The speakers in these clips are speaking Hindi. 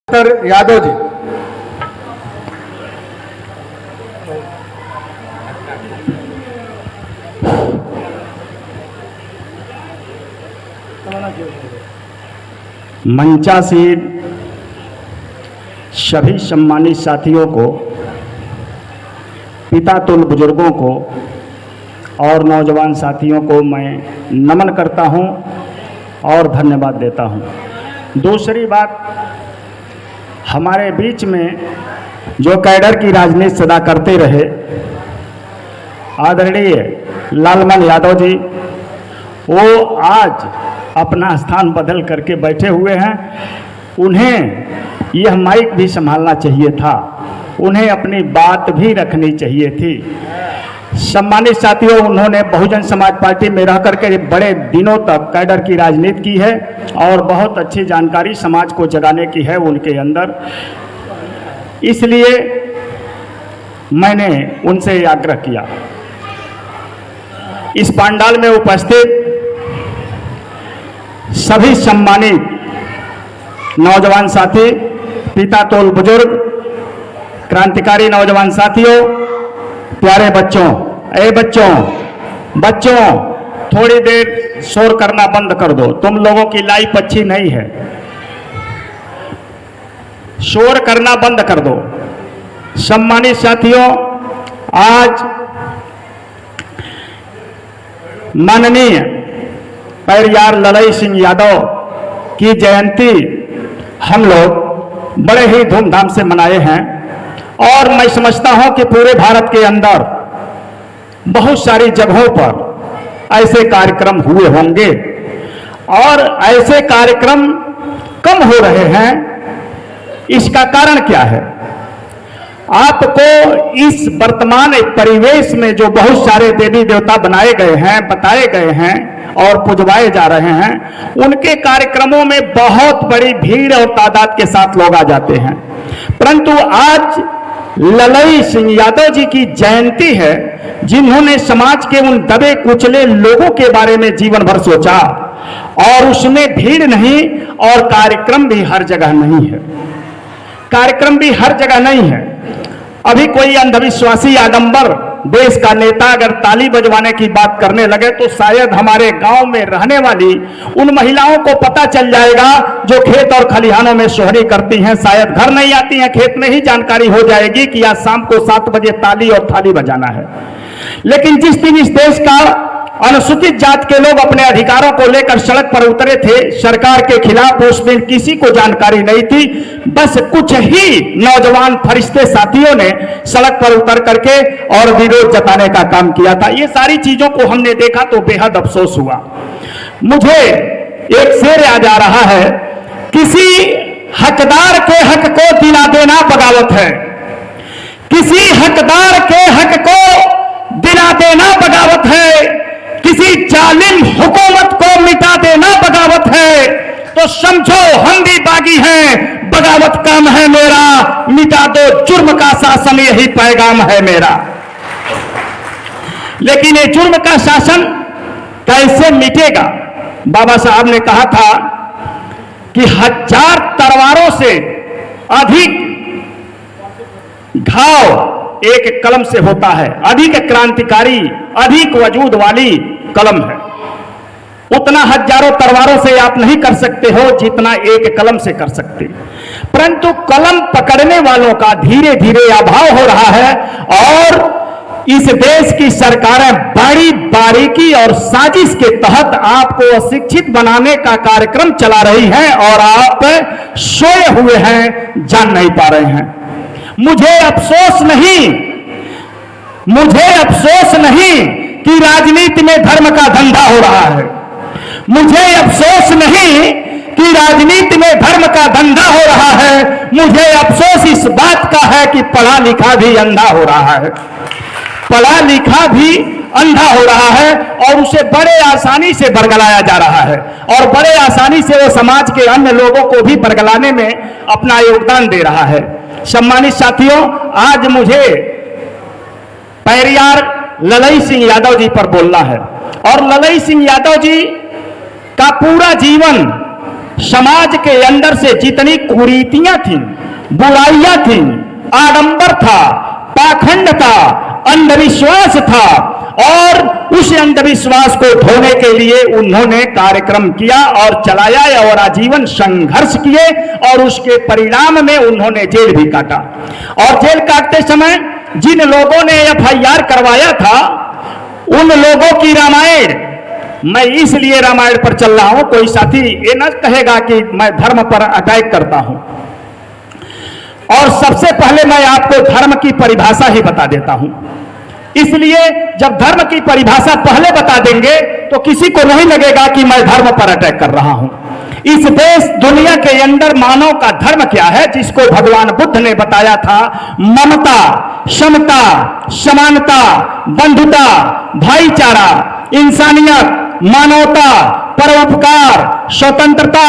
डॉक्टर यादव जी। मंचासीन सभी सम्मानित साथियों को, पिता तुल्य बुजुर्गों को और नौजवान साथियों को मैं नमन करता हूं और धन्यवाद देता हूं। दूसरी बात, हमारे बीच में जो कैडर की राजनीति सदा करते रहे आदरणीय लालमन यादव जी, वो आज अपना स्थान बदल करके बैठे हुए हैं। उन्हें यह माइक भी संभालना चाहिए था, उन्हें अपनी बात भी रखनी चाहिए थी। सम्मानित साथियों, उन्होंने बहुजन समाज पार्टी में रह करके बड़े दिनों तक कैडर की राजनीति की है और बहुत अच्छी जानकारी समाज को जगाने की है उनके अंदर। इसलिए मैंने उनसे आग्रह किया। इस पंडाल में उपस्थित सभी सम्मानित नौजवान साथी, पिता तुल्य बुजुर्ग, क्रांतिकारी नौजवान साथियों, प्यारे बच्चों, बच्चों थोड़ी देर शोर करना बंद कर दो। तुम लोगों की लाइफ अच्छी नहीं है, शोर करना बंद कर दो। सम्मानित साथियों, आज माननीय पेरियार ललई सिंह यादव की जयंती हम लोग बड़े ही धूमधाम से मनाए हैं और मैं समझता हूं कि पूरे भारत के अंदर बहुत सारी जगहों पर ऐसे कार्यक्रम हुए होंगे और ऐसे कार्यक्रम कम हो रहे हैं। इसका कारण क्या है? आपको इस वर्तमान परिवेश में जो बहुत सारे देवी देवता बनाए गए हैं, बताए गए हैं और पुजवाए जा रहे हैं, उनके कार्यक्रमों में बहुत बड़ी भीड़ और तादाद के साथ लोग आ जाते हैं। परंतु आज ललई सिंह यादव जी की जयंती है, जिन्होंने समाज के उन दबे कुचले लोगों के बारे में जीवन भर सोचा और उसमें भीड़ नहीं और कार्यक्रम भी हर जगह नहीं है। कार्यक्रम भी हर जगह नहीं है। अभी कोई अंधविश्वासी आडंबर देश का नेता अगर ताली बजवाने की बात करने लगे तो शायद हमारे गांव में रहने वाली उन महिलाओं को पता चल जाएगा जो खेत और खलिहानों में सोहरी करती हैं, शायद घर नहीं आती हैं, खेत में ही जानकारी हो जाएगी कि आज शाम को 7 बजे ताली और थाली बजाना है। लेकिन जिस दिन इस देश का अनुसूचित जात के लोग अपने अधिकारों को लेकर सड़क पर उतरे थे सरकार के खिलाफ, उस दिन किसी को जानकारी नहीं थी। बस कुछ ही नौजवान फरिश्ते साथियों ने सड़क पर उतर करके और विरोध जताने का काम किया था। ये सारी चीजों को हमने देखा तो बेहद अफसोस हुआ। मुझे एक शेर याद आ रहा है, किसी हकदार के हक को दिला देना बगावत है, किसी हकदार के हक को दिला देना बगावत है, किसी जालिम हुकूमत को मिटा देना बगावत है। तो समझो हम भी बागी हैं, बगावत काम है मेरा, मिटा दो जुर्म का शासन, यही पैगाम है मेरा। लेकिन ये जुर्म का शासन कैसे मिटेगा? बाबा साहब ने कहा था कि 1000 तलवारों से अधिक घाव एक कलम से होता है। अधिक क्रांतिकारी, अधिक वजूद वाली कलम है। उतना हजारों तलवारों से आप नहीं कर सकते हो जितना एक कलम से कर सकते। परंतु कलम पकड़ने वालों का धीरे धीरे अभाव हो रहा है और इस देश की सरकारें बड़ी बारीकी और साजिश के तहत आपको अशिक्षित बनाने का कार्यक्रम चला रही हैं और आप सोए हुए हैं, जान नहीं पा रहे हैं। मुझे अफसोस नहीं कि राजनीति में धर्म का धंधा हो रहा है। मुझे अफसोस नहीं कि राजनीति में धर्म का धंधा हो रहा है। मुझे अफसोस इस बात का है कि पढ़ा लिखा भी अंधा हो रहा है। पढ़ा लिखा भी अंधा हो रहा है और उसे बड़े आसानी से बरगलाया जा रहा है और बड़े आसानी से वो समाज के अन्य लोगों को भी बरगलाने में अपना योगदान दे रहा है। सम्मानित साथियों, आज मुझे पेरियार ललई सिंह यादव जी पर बोलना है और ललई सिंह यादव जी का पूरा जीवन समाज के अंदर से जितनी कुरीतियां थीं, बुराइयां थीं, आडंबर था, पाखंड था, अंधविश्वास था, और उस अंधविश्वास को ढोने के लिए उन्होंने कार्यक्रम किया और चलाया और आजीवन संघर्ष किए, और उसके परिणाम में उन्होंने जेल भी काटा। और जेल काटते समय जिन लोगों ने एफआईआर करवाया था, उन लोगों की रामायण, मैं इसलिए रामायण पर चल रहा हूं, कोई साथी ये न कहेगा कि मैं धर्म पर अटैक करता हूं। और सबसे पहले मैं आपको धर्म की परिभाषा ही बता देता हूं, इसलिए जब धर्म की परिभाषा पहले बता देंगे तो किसी को नहीं लगेगा कि मैं धर्म पर अटैक कर रहा हूं। इस देश दुनिया के अंदर मानव का धर्म क्या है, जिसको भगवान बुद्ध ने बताया था, ममता, समता, समानता, बंधुता, भाईचारा, इंसानियत, मानवता, परोपकार, स्वतंत्रता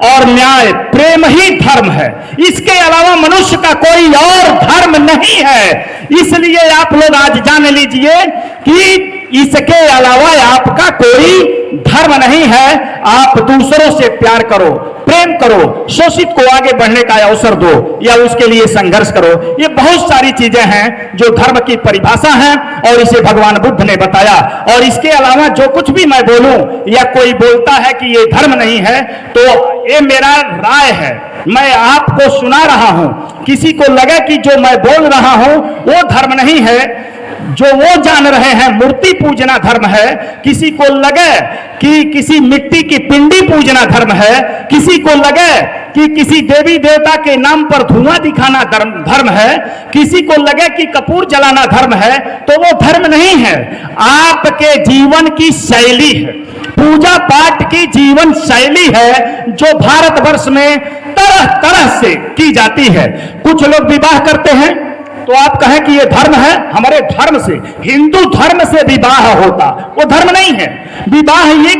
और न्याय, प्रेम ही धर्म है। इसके अलावा मनुष्य का कोई और धर्म नहीं है। इसलिए आप लोग आज जान लीजिए कि इसके अलावा आपका कोई धर्म नहीं है। आप दूसरों से प्यार करो, प्रेम करो, शोषित को आगे बढ़ने का अवसर दो या उसके लिए संघर्ष करो। ये बहुत सारी चीजें हैं जो धर्म की परिभाषा है और इसे भगवान बुद्ध ने बताया। और इसके अलावा जो कुछ भी मैं बोलूं या कोई बोलता है कि ये धर्म नहीं है, तो ये मेरा राय है, मैं आपको सुना रहा हूं। किसी को लगे कि जो मैं बोल रहा हूं वो धर्म नहीं है, जो वो जान रहे हैं मूर्ति पूजना धर्म है, किसी को लगे कि किसी मिट्टी की पिंडी पूजना धर्म है, किसी को लगे कि किसी देवी देवता के नाम पर धुआं दिखाना धर्म है, किसी को लगे कि कपूर जलाना धर्म है, तो वो धर्म नहीं है, आपके जीवन की शैली है, पूजा पाठ की जीवन शैली है जो भारतवर्ष में तरह तरह से की जाती है। कुछ लोग विवाह करते हैं तो आप कहें कि ये धर्म है, हमारे धर्म से, हिंदू धर्म से विवाह होता, वो धर्म नहीं है। विवाह ये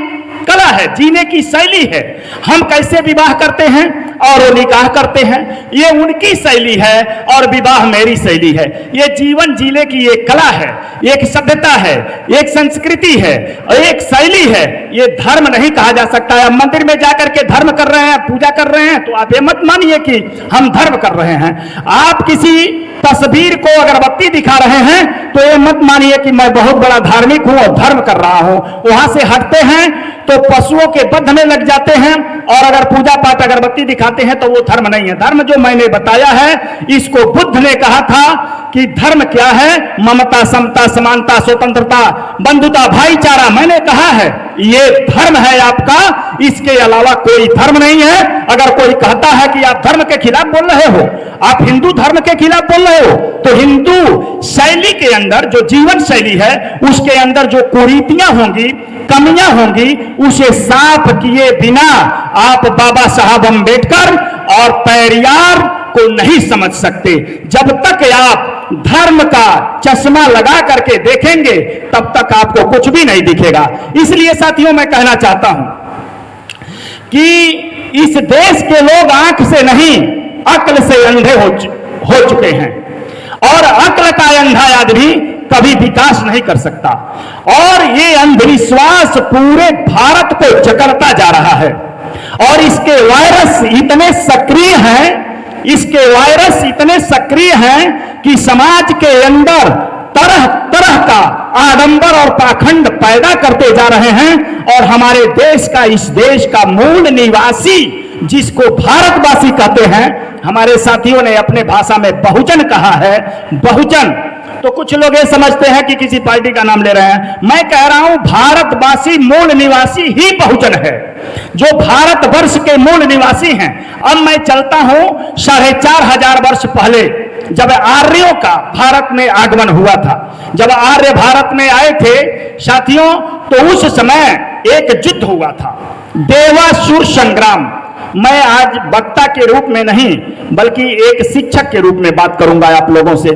कला है, जीने की शैली है। हम कैसे विवाह करते हैं और वो निकाह करते हैं, ये उनकी शैली है और विवाह मेरी शैली है। ये जीवन जीने की एक कला है, एक सभ्यता है, एक संस्कृति है, एक शैली है। ये धर्म नहीं कहा जा सकता है। मंदिर में जाकर के धर्म कर रहे हैं, पूजा कर रहे हैं, तो आप ये मत मानिए कि हम धर्म कर रहे हैं। आप किसी तस्वीर को अगरबत्ती दिखा रहे हैं तो ये मत मानिए कि मैं बहुत बड़ा धार्मिक हूं और धर्म कर रहा हूं। वहां से हटते हैं तो पशुओं के वध में लग जाते हैं, और अगर पूजा पाठ अगरबत्ती दिखाते हैं तो वो धर्म नहीं है। धर्म जो मैंने बताया है, इसको बुद्ध ने कहा था कि धर्म क्या है, ममता, समता, समानता, स्वतंत्रता, बंधुता, भाईचारा। मैंने कहा है ये धर्म है आपका, इसके अलावा कोई धर्म नहीं है। अगर कोई कहता है कि आप धर्म के खिलाफ बोल रहे हो, आप हिंदू धर्म के खिलाफ बोल रहे हो, तो हिंदू शैली के अंदर जो जीवन शैली है उसके अंदर जो कुरीतियां होंगी, कमियां होंगी, उसे साफ किए बिना आप बाबा साहब अम्बेडकर और पेरियार को नहीं समझ सकते। जब तक आप धर्म का चश्मा लगा करके देखेंगे तब तक आपको कुछ भी नहीं दिखेगा। इसलिए साथियों मैं कहना चाहता हूं कि इस देश के लोग आंख से नहीं अक्ल से अंधे हो चुके हैं, और अक्ल का अंधा आदमी कभी विकास नहीं कर सकता। और ये अंधविश्वास पूरे भारत को जकड़ता जा रहा है, और इसके वायरस इतने सक्रिय हैं, इसके वायरस इतने सक्रिय हैं कि समाज के अंदर तरह तरह का आडंबर और पाखंड पैदा करते जा रहे हैं। और हमारे देश का, इस देश का मूल निवासी जिसको भारतवासी कहते हैं, हमारे साथियों ने अपने भाषा में बहुजन कहा है। बहुजन तो कुछ लोग ये समझते हैं कि किसी पार्टी का नाम ले रहे हैं। मैं कह रहा हूं भारतवासी मूल निवासी ही बहुजन है, जो भारतवर्ष के मूल निवासी हैं। अब मैं चलता हूं 4500 वर्ष पहले, जब आर्यों का भारत में आगमन हुआ था, जब आर्य भारत में आए थे साथियों, तो उस समय एक युद्ध हुआ था, देवासुर संग्राम। मैं आज वक्ता के रूप में नहीं बल्कि एक शिक्षक के रूप में बात करूंगा आप लोगों से।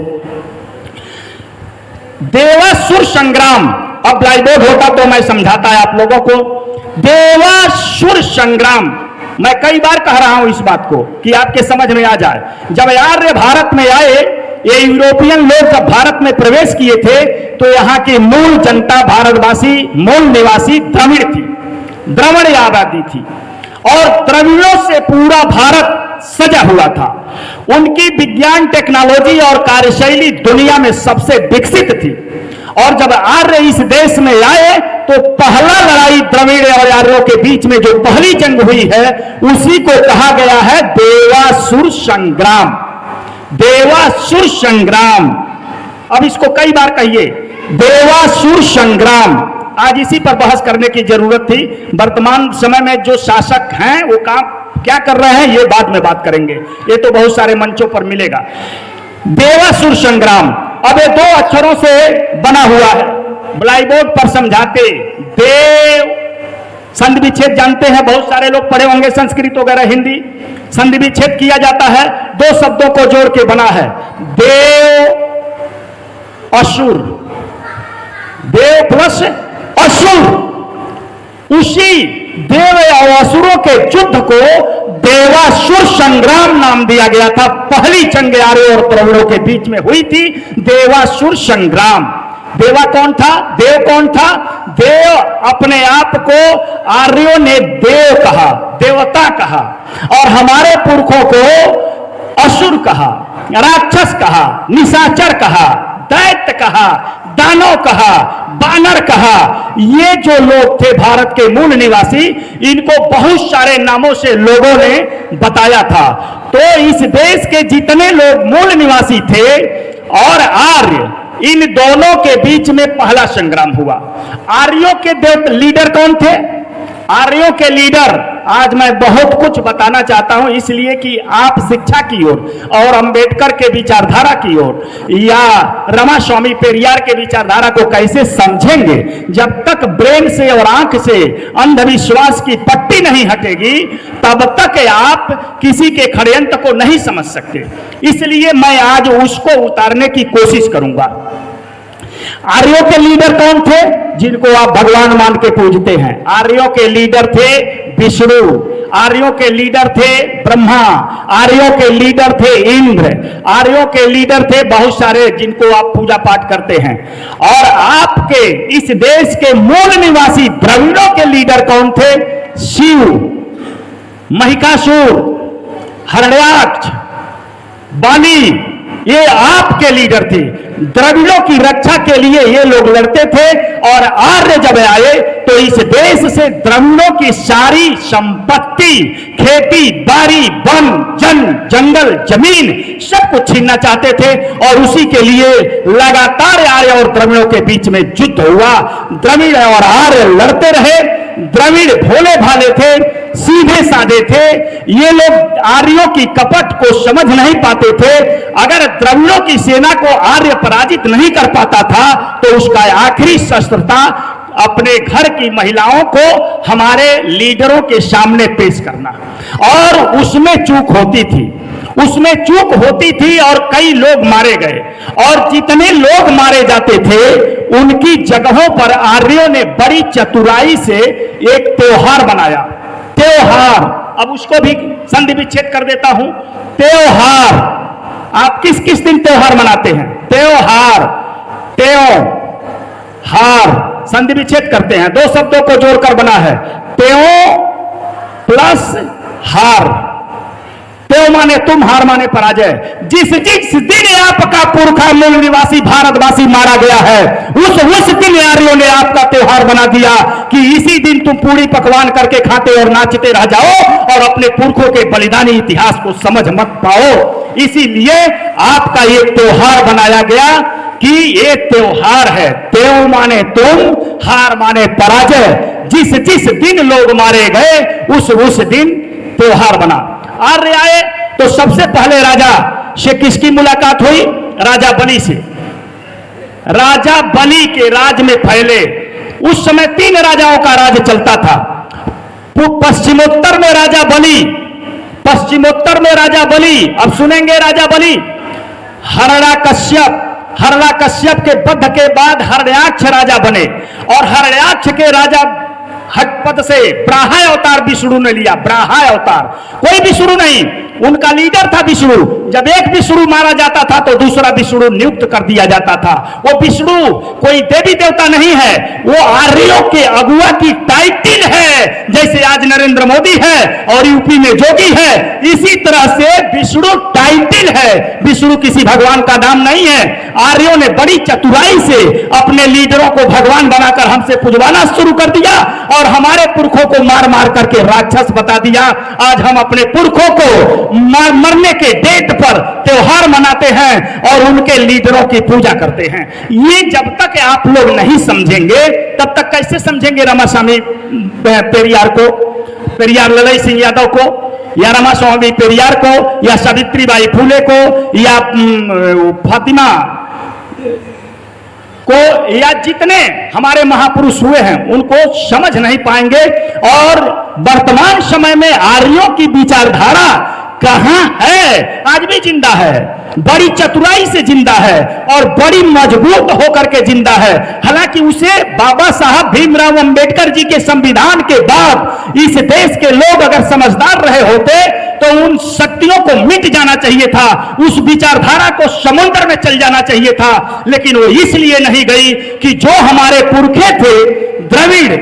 देवासुर संग्राम, अब लाइव बोर्ड होता तो मैं समझाता है आप लोगों को। देवासुर संग्राम, मैं कई बार कह रहा हूं इस बात को कि आपके समझ में आ जाए। जब आर्य भारत में आए, ये यूरोपियन लोग जब भारत में प्रवेश किए थे, तो यहां की मूल जनता भारतवासी, मूल निवासी द्रविड़ थी, द्रविड़ आबादी थी। और द्रविड़ों से पूरा भारत सजा हुआ था। उनकी विज्ञान, टेक्नोलॉजी और कार्यशैली दुनिया में सबसे विकसित थी। और जब आर्य इस देश में आए तो पहला लड़ाई द्रविड़ और आर्यों के बीच में जो पहली जंग हुई है उसी को कहा गया है देवासुर संग्राम। देवासुर संग्राम, अब इसको कई बार कहिए, देवासुर संग्राम। आज इसी पर बहस करने की जरूरत थी। वर्तमान समय में जो शासक हैं वो काम क्या कर रहे हैं ये बाद में बात करेंगे, ये तो बहुत सारे मंचों पर मिलेगा। देवासुर संग्राम, अब ये दो अक्षरों से बना हुआ है, ब्लैक बोर्ड पर समझाते। देव, संधि विच्छेद जानते हैं, बहुत सारे लोग पढ़े होंगे संस्कृत वगैरह, हिंदी। संधि विच्छेद किया जाता है, दो शब्दों को जोड़ के बना है, देव असुर, देव प्लस असुर। उसी देव और असुरों के युद्ध को देवासुर संग्राम नाम दिया गया था। पहली जंग आर्यों और द्रविड़ों के बीच में हुई थी, देवासुर संग्राम। देवा कौन था? देव कौन था? देव अपने आप को आर्यों ने देव कहा, देवता कहा, और हमारे पुरखों को असुर कहा, राक्षस कहा, निशाचर कहा, दैत्य कहा, दानव कहा, बानर कहा। ये जो लोग थे भारत के मूल निवासी, इनको बहुत सारे नामों से लोगों ने बताया था। तो इस देश के जितने लोग मूल निवासी थे और आर्य, इन दोनों के बीच में पहला संग्राम हुआ। आर्यों के लीडर कौन थे? आर्यों के लीडर, आज मैं बहुत कुछ बताना चाहता हूं, इसलिए कि आप शिक्षा की ओर और अंबेडकर के विचारधारा की ओर या रामास्वामी पेरियार के विचारधारा को कैसे समझेंगे। जब तक ब्रेन से और आंख से अंधविश्वास की पट्टी नहीं हटेगी तब तक आप किसी के षड्यंत्र को नहीं समझ सकते। इसलिए मैं आज उसको उतारने की कोशिश करूंगा। आर्यों के लीडर कौन थे जिनको आप भगवान मान के पूजते हैं? आर्यों के लीडर थे विष्णु, आर्यों के लीडर थे ब्रह्मा, आर्यों के लीडर थे इंद्र, आर्यों के लीडर थे बहुत सारे जिनको आप पूजा पाठ करते हैं। और आपके इस देश के मूल निवासी द्रविड़ों के लीडर कौन थे? शिव, महिषासुर, हिरण्याक्ष, बलि, ये आपके लीडर थे। द्रविड़ों की रक्षा के लिए ये लोग लड़ते थे। और आर्य जब आए तो इस देश से द्रविड़ों की सारी संपत्ति, खेती बाड़ी, वन, जंगल, जमीन सब कुछ छीनना चाहते थे। और उसी के लिए लगातार आर्य और द्रविड़ों के बीच में युद्ध हुआ। द्रविड़ और आर्य लड़ते रहे। द्रविड़ भोले भाले थे, सीधे साधे थे। ये लोग आर्यों की कपट को समझ नहीं पाते थे। अगर द्रविड़ों की सेना को आर्य पराजित नहीं कर पाता था तो उसका आखिरी शस्त्र था अपने घर की महिलाओं को हमारे लीडरों के सामने पेश करना। और उसमें चूक होती थी, उसमें चूक होती थी और कई लोग मारे गए। और जितने लोग मारे जाते थे उनकी जगहों पर आर्यों ने बड़ी चतुराई से एक त्योहार बनाया। त्योहार, अब उसको भी संधि विच्छेद कर देता हूं। त्योहार, आप किस किस दिन त्योहार मनाते हैं? त्योहार, त्योहार, संधि विच्छेद करते हैं, दो शब्दों को जोड़कर बना है, त्यों प्लस हार। त्यों माने तुम, हार माने पराजय। जिस जिस दिन आपका पुरखा मूल निवासी भारतवासी मारा गया है उस दिन आर्यों ने आपका त्योहार बना दिया कि इसी दिन तुम पूरी पकवान करके खाते और नाचते रह जाओ और अपने पुरखों के बलिदानी इतिहास को समझ मत पाओ। इसीलिए आपका ये त्योहार बनाया गया कि ये त्योहार है। त्यों माने तुम, हार माने पराजय। जिस जिस दिन लोग मारे गए उस दिन त्योहार बना। आर्य आए तो सबसे पहले राजा से किसकी मुलाकात हुई? राजा बलि से। राजा बलि के राज में फैले। उस समय 3 राजाओं का राज चलता था। पश्चिमोत्तर में राजा बलि, पश्चिमोत्तर में राजा बलि, अब सुनेंगे राजा बलि। हिरण्याकश्यप, हिरण्याकश्यप के वध के बाद हिरण्याक्ष राजा बने। और हिरण्याक्ष के राजा हट पद से ब्राह्य अवतार विष्णु ने लिया। ब्राह्य अवतार, कोई विष्णु नहीं, उनका लीडर था विष्णु। जब एक विष्णु मारा जाता था तो दूसरा विष्णु नियुक्त कर दिया जाता था। वो विष्णु कोई देवी देवता नहीं है, वो आर्यों के अगुआ की टाइटिल है। जैसे आज नरेंद्र मोदी है और यूपी में जोगी है, इसी तरह से विष्णु टाइटिल है। विष्णु किसी भगवान का नाम नहीं है। आर्यों ने बड़ी चतुराई से अपने लीडरों को भगवान बनाकर हमसे पुजवाना शुरू कर दिया और हमारे पुरखों को मार मार करके राक्षस बता दिया। आज हम अपने पुरखों को मरने के डेट पर त्योहार मनाते हैं और उनके लीडरों की पूजा करते हैं। ये जब तक आप लोग नहीं समझेंगे तब तक कैसे समझेंगे रामास्वामी पेरियार को, पेरियार ललई सिंह यादव को, या रामास्वामी पेरियार को, या सावित्रीबाई फुले को, या फातिमा को, या जितने हमारे महापुरुष हुए हैं उनको समझ नहीं पाएंगे। और वर्तमान समय में आर्यों की विचारधारा कहां है? आज भी जिंदा है, बड़ी चतुराई से जिंदा है और बड़ी मजबूत होकर के जिंदा है। हालांकि उसे बाबा साहब भीमराव अंबेडकर जी के संविधान के बाद इस देश के लोग अगर समझदार रहे होते तो उन शक्तियों को मिट जाना चाहिए था, उस विचारधारा को समुद्र में चल जाना चाहिए था। लेकिन वो इसलिए नहीं गई कि जो हमारे पुरखे थे द्रविड़,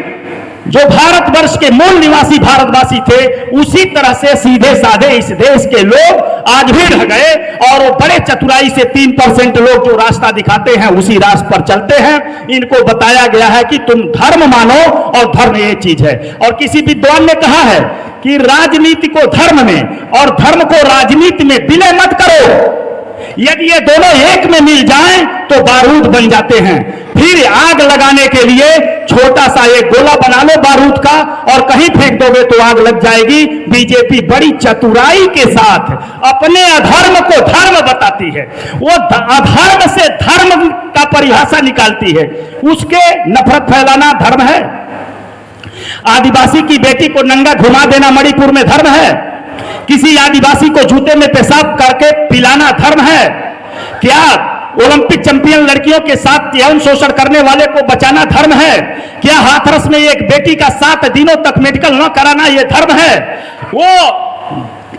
जो भारतवर्ष के मूल निवासी भारतवासी थे, उसी तरह से सीधे साधे इस देश के लोग आज भी रह गए। और वो बड़े चतुराई से 3% लोग जो रास्ता दिखाते हैं उसी रास्ते पर चलते हैं। इनको बताया गया है कि तुम धर्म मानो और धर्म ये चीज है। और किसी विद्वान ने कहा है कि राजनीति को धर्म में और धर्म को राजनीति में विलय मत करो। यदि ये दोनों एक में मिल जाएं तो बारूद बन जाते हैं। फिर आग लगाने के लिए छोटा सा एक गोला बना लो बारूद का और कहीं फेंक दोगे तो आग लग जाएगी। बीजेपी बड़ी चतुराई के साथ अपने अधर्म को धर्म बताती है, वो अधर्म से धर्म का परिभाषा निकालती है। उसके नफरत फैलाना धर्म है। आदिवासी की बेटी को नंगा घुमा देना मणिपुर में धर्म है। किसी आदिवासी को जूते में पेशाब करके पिलाना धर्म है। क्या ओलंपिक चैंपियन लड़कियों के साथ यौन शोषण करने वाले को बचाना धर्म है? क्या हाथरस में एक बेटी का 7 दिनों तक मेडिकल न कराना यह धर्म है? वो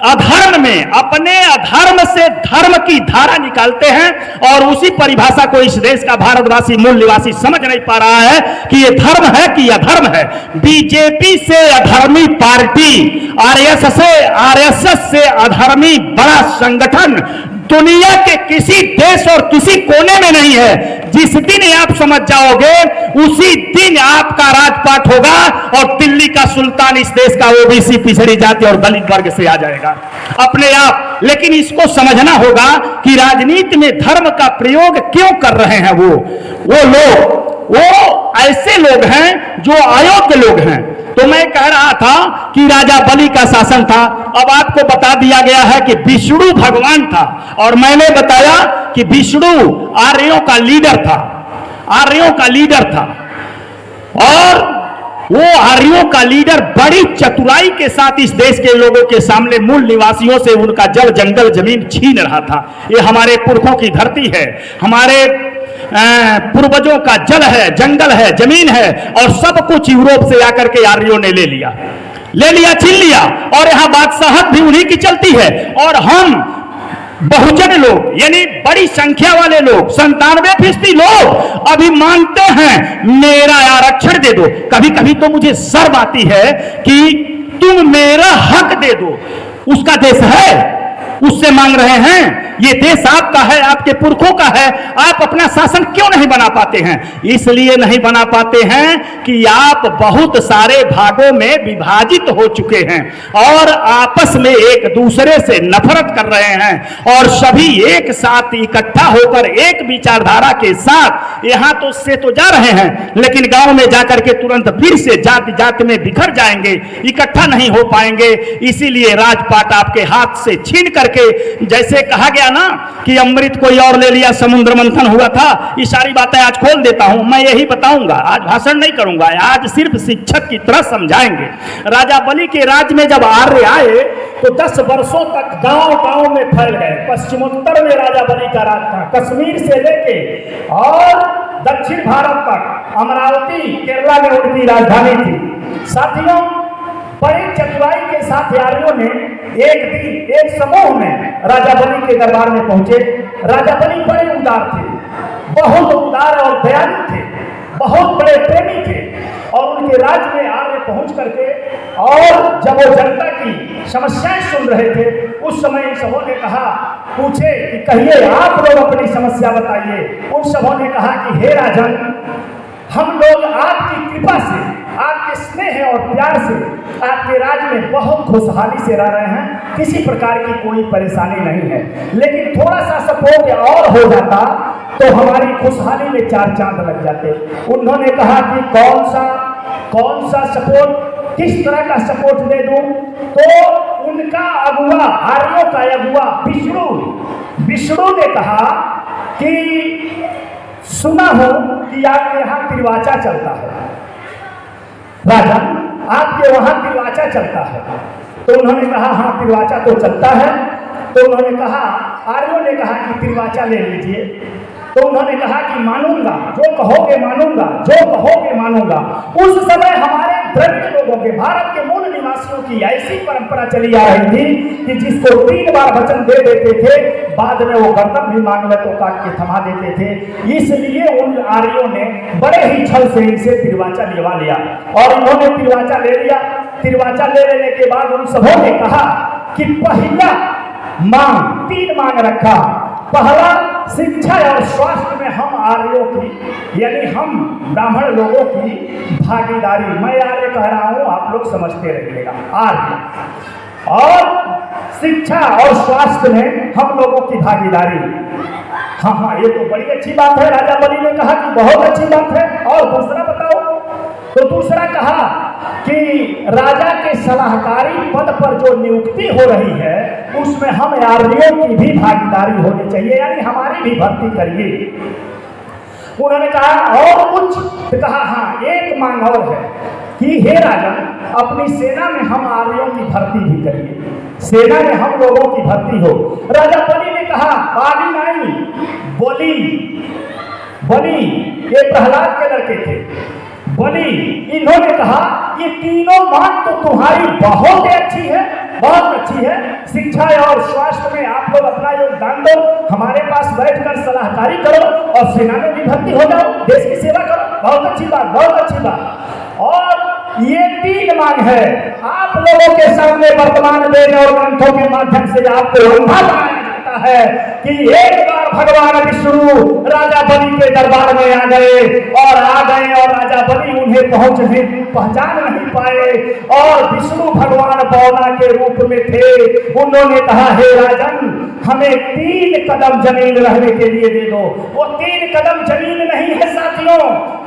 अधर्म में अपने अधर्म से धर्म की धारा निकालते हैं और उसी परिभाषा को इस देश का भारतवासी मूल निवासी समझ नहीं पा रहा है कि ये धर्म है कि अधर्म है। बीजेपी से अधर्मी पार्टी, आरएसएस से अधर्मी बड़ा संगठन दुनिया के किसी देश और किसी कोने में नहीं है। जिस दिन आप समझ जाओगे उसी दिन आपका राजपाट होगा और दिल्ली का सुल्तान इस देश का ओबीसी पिछड़ी जाति और दलित वर्ग से आ जाएगा अपने आप। लेकिन इसको समझना होगा कि राजनीति में धर्म का प्रयोग क्यों कर रहे हैं वो लोग। वो ऐसे लोग हैं जो अयोग्य लोग हैं। तो मैं कह रहा था कि राजा बलि का शासन था। अब आपको बता दिया गया है कि विष्णु भगवान था और मैंने बताया कि विष्णु आर्यों का लीडर था, आर्यों का लीडर था। और वो आर्यों का लीडर बड़ी चतुराई के साथ इस देश के लोगों के सामने मूल निवासियों से उनका जल जंगल जमीन छीन रहा था। ये हमारे पुरखों की धरती है, हमारे पूर्वजों का जल है, जंगल है, जमीन है और सब कुछ यूरोप से आकर के आर्यों ने ले लिया, छीन लिया। और यहां बादशाहत भी उन्हीं की चलती है। और हम बहुजन लोग यानी बड़ी संख्या वाले लोग 97% लोग अभी मांगते हैं मेरा आरक्षण दे दो। कभी कभी तो मुझे शर्म आती है कि तुम मेरा हक दे दो। उसका देश है, उससे मांग रहे हैं। ये देश आपका है, आपके पुरखों का है। आप अपना शासन क्यों नहीं बना पाते हैं? इसलिए नहीं बना पाते हैं कि आप बहुत सारे भागों में विभाजित हो चुके हैं और आपस में एक दूसरे से नफरत कर रहे हैं और सभी एक साथ इकट्ठा होकर एक विचारधारा के साथ यहां तो से तो जा रहे हैं, लेकिन गांव में जाकर के तुरंत फिर से जाति जाति में बिखर जाएंगे, इकट्ठा नहीं हो पाएंगे। इसीलिए राजपाट आपके हाथ से छीन करके, जैसे कहा गया ना कि अमृत कोई और ले लिया, समुद्र मंथन हुआ था। ये सारी बातें आज खोल देता हूं। मैं यही बताऊंगा, आज भाषण नहीं करूंगा, आज सिर्फ शिक्षक की तरह समझाएंगे। राजा बलि के राज में जब आर्य आए तो 10 वर्षों तक गांव गांव में फैल गए। पश्चिमोत्तर में राजा बलि का राज था, कश्मीर से लेके और दक्षिण भारत तक। अमरावती केरला में उनकी राजधानी थी। साथियों, बड़ी चतुराई के साथ यारियों ने एक दिन एक समूह में राजा बलि के दरबार में पहुंचे। राजा बलि बड़े उदार थे, बहुत उदार और दयालु थे, बहुत बड़े प्रेमी थे। और उनके राज्य में आर्य पहुंच करके और जब वो जनता की समस्याएं सुन रहे थे, उस समय इन सबों ने कहा, पूछे कि कहिए आप लोग अपनी समस्या बताइए। उन सबों ने कहा कि हे राजन, हम लोग आपकी कृपा से, आपके स्नेह और प्यार से आपके राज्य में बहुत खुशहाली से रह रहे हैं, किसी प्रकार की कोई परेशानी नहीं है। लेकिन थोड़ा सा सपोर्ट और हो जाता तो हमारी खुशहाली में चार चांद लग जाते। उन्होंने कहा कि कौन सा सपोर्ट, किस तरह का सपोर्ट दे दूं? तो उनका अगुआ, आर्यों का अगुआ विष्णु ने कहा कि सुना हो कि आपके यहाँ तिरवाचा चलता है राजन, आपके वहां तिरवाचा चलता है। तो उन्होंने कहा हाँ, तिरवाचा तो चलता है। तो उन्होंने कहा, आर्यों ने कहा कि तिरवाचा ले लीजिए। तो उन्होंने कहा कि मानूंगा, जो कहोगे मानूंगा, जो कहोगे मानूंगा। उस समय हमारे द्रविड़ लोगों के, भारत के मूल निवासियों की ऐसी परंपरा चली आ रही थी कि जिसको 3 बार वचन दे देते थे, बाद में वो गर्दन भी मांग ले तो काट के थमा देते थे। इसलिए उन आर्यों ने बड़े ही छल से इनसे तिरवाचा दिलवा लिया और इन्होंने तिरवाचा ले लिया। तिरवाचा ले लेने के बाद उन सबों ने कहा कि पहला मांग, 3 मांग रखा। पहला, शिक्षा और स्वास्थ्य में हम आर्यों की, यानी हम ब्राह्मण लोगों की भागीदारी, मैं आर्य कह रहा हूं, आप लोग समझते रहिएगा, आर्य, और शिक्षा और स्वास्थ्य में हम लोगों की भागीदारी। हाँ, ये तो बड़ी अच्छी बात है। राजा बलि ने कहा कि बहुत अच्छी बात है। और दूसरा बताओ? तो दूसरा कहा कि राजा के सलाहकारी पद पर जो नियुक्ति हो रही है, उसमें हम आर्यों की भी भागीदारी होनी चाहिए, यानी हमारी भी भर्ती करिए। उन्होंने कहा और कुछ? तो कहा हाँ, एक मांग और है कि हे राजन, अपनी सेना में हम आर्यों की भर्ती भी करिए, सेना में हम लोगों की भर्ती हो। राजा बलि ने कहा, पानी नहीं, बलि, ये प्रहलाद के लड़के थे, बलि, इन्होंने कहा ये तीनों मांग तो तुम्हारी बहुत अच्छी है, बहुत अच्छी है। शिक्षा और स्वास्थ्य में आप लोग अपना योगदान दो, हमारे पास बैठकर सलाहकारी करो और सेना में भी भर्ती हो जाओ, देश की सेवा करो, बहुत अच्छी बात, बहुत अच्छी बात। और ये 3 मांग है। आप लोगों के सामने वर्तमान वेद और ग्रंथों के माध्यम से आपको अंधा बनाया जाता है कि एक बार भगवान विष्णु राजा बलि के दरबार में आ गए और राजा बलि उन्हें पहचान नहीं पाए और विष्णु भगवान बौना के रूप में थे। उन्होंने कहा, हे राजन, हमें 3 कदम जमीन रहने के लिए दे दो। वो 3 कदम जमीन नहीं है साथियों,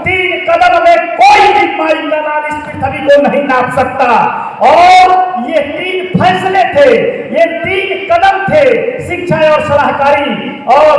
3 कदम में कोई भी माई का लाल इस पृथ्वी को नहीं नाप सकता। और ये 3 फैसले थे, ये 3 कदम थे, शिक्षा और सलाहकारी और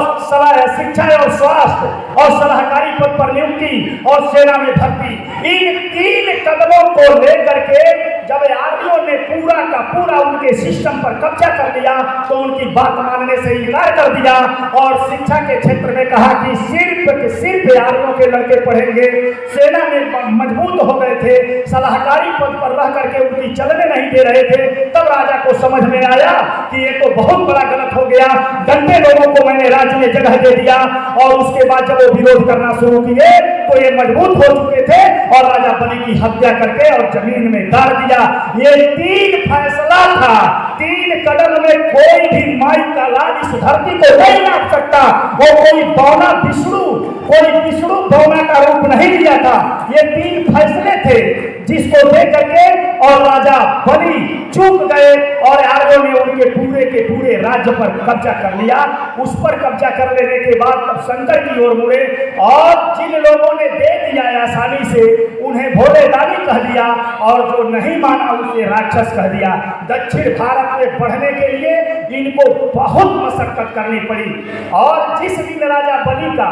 शिक्षा और स्वास्थ्य और सलाहकारी पद पर नियुक्ति और सेना में भर्ती। इन 3 कदमों को लेकर के जब आर्यों ने पूरा का पूरा उनके सिस्टम पर कब्जा कर लिया तो उनकी बात मानने से इनकार कर दिया और शिक्षा के क्षेत्र में कहा कि सिर्फ आर्यों के लड़के पढ़ेंगे। सेना में मजबूत हो गए थे, सलाहकारी पद पर रह करके उनकी चलने नहीं दे रहे थे। तब राजा को समझ में आया कि ये तो बहुत बड़ा गलत हो गया, गंदे लोगों को मैंने राज्य में जगह दे दिया। और उसके बाद जब वो विरोध करना शुरू किए तो ये मजबूत हो चुके थे और राजा बलि की हत्या करके और जमीन में गाड़ दिया। ये 3 फैसला था, 3 कदम में कोई भी माई का लाल इस धरती को नहीं नाप सकता। वो कोई विष्णु बौना का रूप नहीं लिया था। ये 3 फैसले थे जिसको देख करके और राजा बलि चूक गए और आर्यों ने उनके पूरे के पूरे राज्य पर कब्जा कर लिया। उस पर कब्जा कर लेने के बाद तब शंकर की ओर मुड़े और जिन लोगों ने दे दिया आसानी से उन्हें भोले दानी कह दिया और जो नहीं माना उसे राक्षस कह दिया। दक्षिण भारत में बढ़ने के लिए इनको बहुत मशक्कत करनी पड़ी और जिस दिन राजा बलि का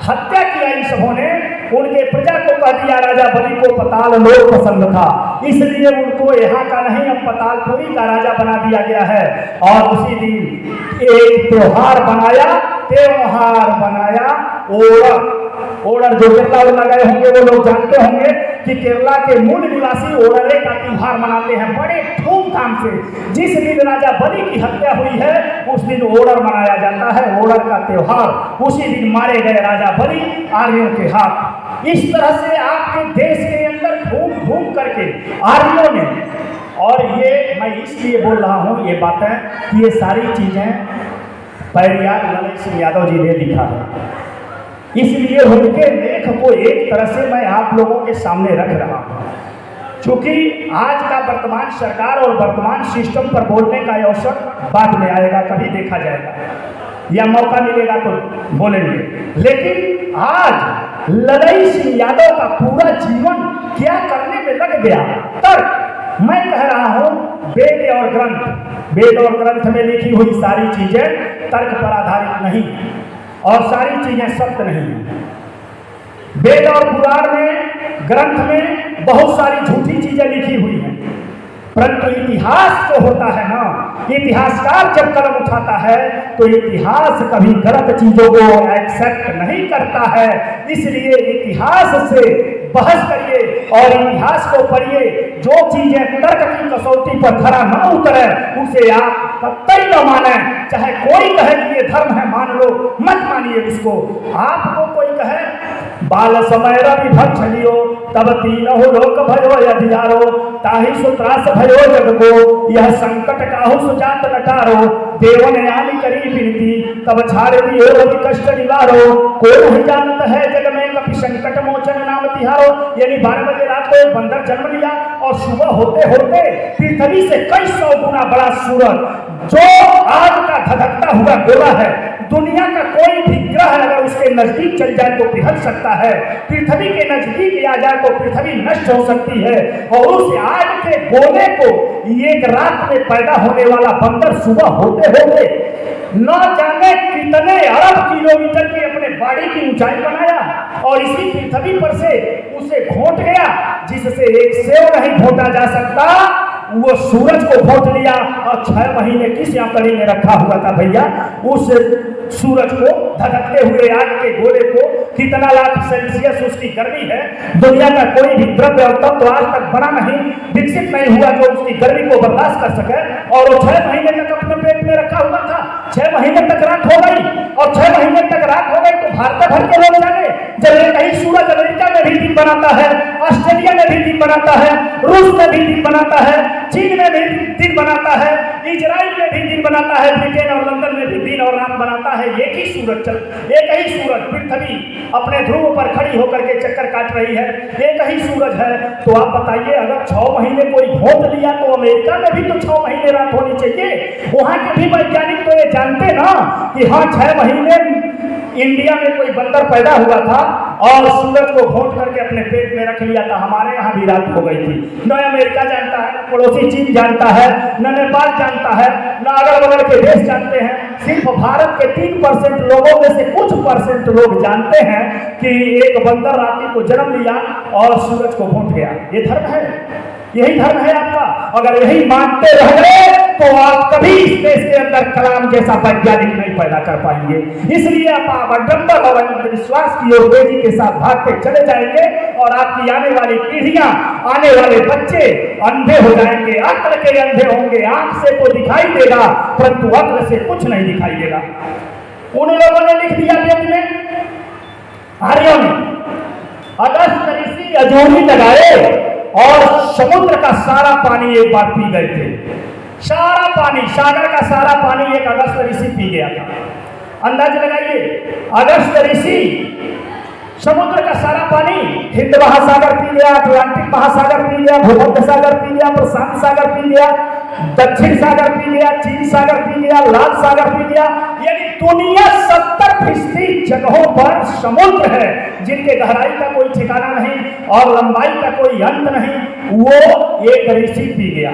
हत्या किया इन सबों ने, उनके प्रजा को कह दिया राजा बलि को पताल लोक पसंद था, इसलिए उनको यहाँ का नहीं अब पतालपुरी का राजा बना दिया गया है। और उसी दिन एक त्योहार बनाया ओणम। ओणर जो केरला उड़ना गए होंगे वो लोग जानते होंगे कि केरला के मूल निवासी ओणरे का त्योहार मनाते हैं बड़े धूमधाम से। जिस दिन राजा बलि की हत्या हुई है उस दिन ओणर मनाया जाता है, ओणर का त्योहार। उसी दिन मारे गए राजा बलि आर्यों के हाथ। इस तरह से आपके देश के अंदर घूम घूम करके आर्यों ने, और ये मैं इसलिए बोल रहा हूँ ये बातें कि ये सारी चीजें पेरियार ललन सिंह यादव जी ने लिखा है, इसलिए उनके लेख को एक तरह से मैं आप लोगों के सामने रख रहा हूँ। क्योंकि आज का वर्तमान सरकार और वर्तमान सिस्टम पर बोलने का अवसर बाद में आएगा, कभी देखा जाएगा या मौका मिलेगा तो बोलेंगे। लेकिन आज ललन सिंह यादव का पूरा जीवन क्या करने में लग गया, तर्क। मैं कह रहा हूं वेद और ग्रंथ, वेद और ग्रंथ में लिखी हुई सारी चीजें तर्क पर आधारित नहीं और सारी चीजें सत्य नहीं है। वेद और पुराण में, ग्रंथ में बहुत सारी झूठी चीजें लिखी हुई हैं, परंतु इतिहास जो होता है ना, इतिहासकार जब कलम उठाता है तो इतिहास कभी गलत चीजों को एक्सेप्ट नहीं करता है। इसलिए इतिहास से बहस करिए और इतिहास को पढ़िए। जो चीजें तर्क की कसौटी पर खरा न उतरे उसे आप कतई न माने। चाहे कोई कहे कि ये धर्म है मान लो, मत मानिए उसको। आपको कोई कहे बाल समय विभक्त लियो तब तीनों लोक भयो अधियारो, ताहि सुत्रास भयो जग को यह संकट काहु सुजात नटारो, देवन आदि करी विनती तब छाड़े दियो रवि कष्ट निवारो, कोई नहीं जानता है जग में कभी संकट मोचन नाम तिहारो। यानी 12 बजे रात को एक बंदर जन्म लिया और सुबह होते होते पृथ्वी से कई 100 गुना बड़ा सूरज जो आग का धधकता हुआ गोला है, दुनिया का कोई भी ग्रह अगर उसके नजदीक चल जाए तो पिघल सकता है, पृथ्वी के नजदीक आ जाए तो पृथ्वी नष्ट हो सकती है। और उस आग के गोले को एक रात में पैदा होने वाला बंदर सुबह होते होते न जाने कितने अरब किलोमीटर की अपने बाड़ी की ऊंचाई बनाया और इसी पृथ्वी पर से उसे घोंट गया, जिससे एक सेव नहीं घोंटा जा सकता, वो सूरज को घोंट लिया। और 6 महीने किस आंकड़ी में रखा हुआ था भैया, उस सूरज को धधकते हुए आग के गोले को, कितना लाख सेल्सियस उसकी गर्मी है, दुनिया का कोई भी द्रव्य और तत्व आज तक बना नहीं, विकसित नहीं हुआ जो उसकी गर्मी को बर्दाश्त कर सके। और वो 6 महीने तक अपने पेट में रखा हुआ था। 6 महीने तक रात हो गई और 6 महीने तक रात हो गई तो भारत भर के लोग जाने जब एक ही सूरज अमेरिका में भी दिन बनाता है, ऑस्ट्रेलिया में भी दिन बनाता है, रूस में भी दिन बनाता है, चीन में भी दिन बनाता है, इजराइल में भी दिन बनाता है, ब्रिटेन और लंदन में भी दिन और रात बनाता है। एक ही सूरज पृथ्वी अपने ध्रुव पर खड़ी होकर के चक्कर काट रही है, एक ही सूरज है। तो आप बताइए अगर 6 महीने कोई घोंट लिया तो अमेरिका में भी तो 6 महीने रात होनी चाहिए। वहां के भी वैज्ञानिक तो ये जानते ना कि हाँ 6 महीने इंडिया में कोई बंदर पैदा हुआ था और सूरज को घोंट करके अपने पेट में रख लिया था। हमारे यहाँ भी रात हो गई थी। न अमेरिका जानता है, न पड़ोसी चीन जानता है, न नेपाल जानता है, न अगल बगल के देश जानते हैं। सिर्फ भारत के 3% लोगों में से कुछ परसेंट लोग जानते हैं कि एक बंदर रात्रि को जन्म लिया और सूरज को घोंट गया। ये धर्म है, यही धर्म है आपका। अगर यही मानते रह गए तो आप कभी इस देश के अंदर कलाम जैसा वैज्ञानिक नहीं पैदा कर पाएंगे। इसलिए आप अडंबर और अंधविश्वास की ओर तेजी के साथ भागते चले जाएंगे और आपकी आने वाली पीढ़ियां, आने वाले बच्चे अंधे हो जाएंगे, अक्ल के अंधे होंगे। आंख से तो दिखाई देगा परंतु अक्ल से कुछ नहीं दिखाई देगा। उन लोगों ने लिख दिया वेद में, आर्यों ने अगस्त ऋषि अजूरी लगाए और समुद्र का सारा पानी एक बार पी गए थे। सारा पानी, सागर का सारा पानी एक अगस्त ऋषि पी गया था। अंदाज लगाइए, अगस्त ऋषि समुद्र का सारा पानी, हिंद महासागर पी गया, अटलांटिक महासागर पी गया, भूमध्य सागर पी गया, प्रशांत सागर पी गया, दक्षिण सागर पी गया, चीन सागर पी गया, लाल सागर पी गया। यानी दुनिया 70% जगहों पर समुद्र है जिनके गहराई का कोई ठिकाना नहीं और लंबाई का कोई अंत नहीं। वो एक ऋषि पी गया।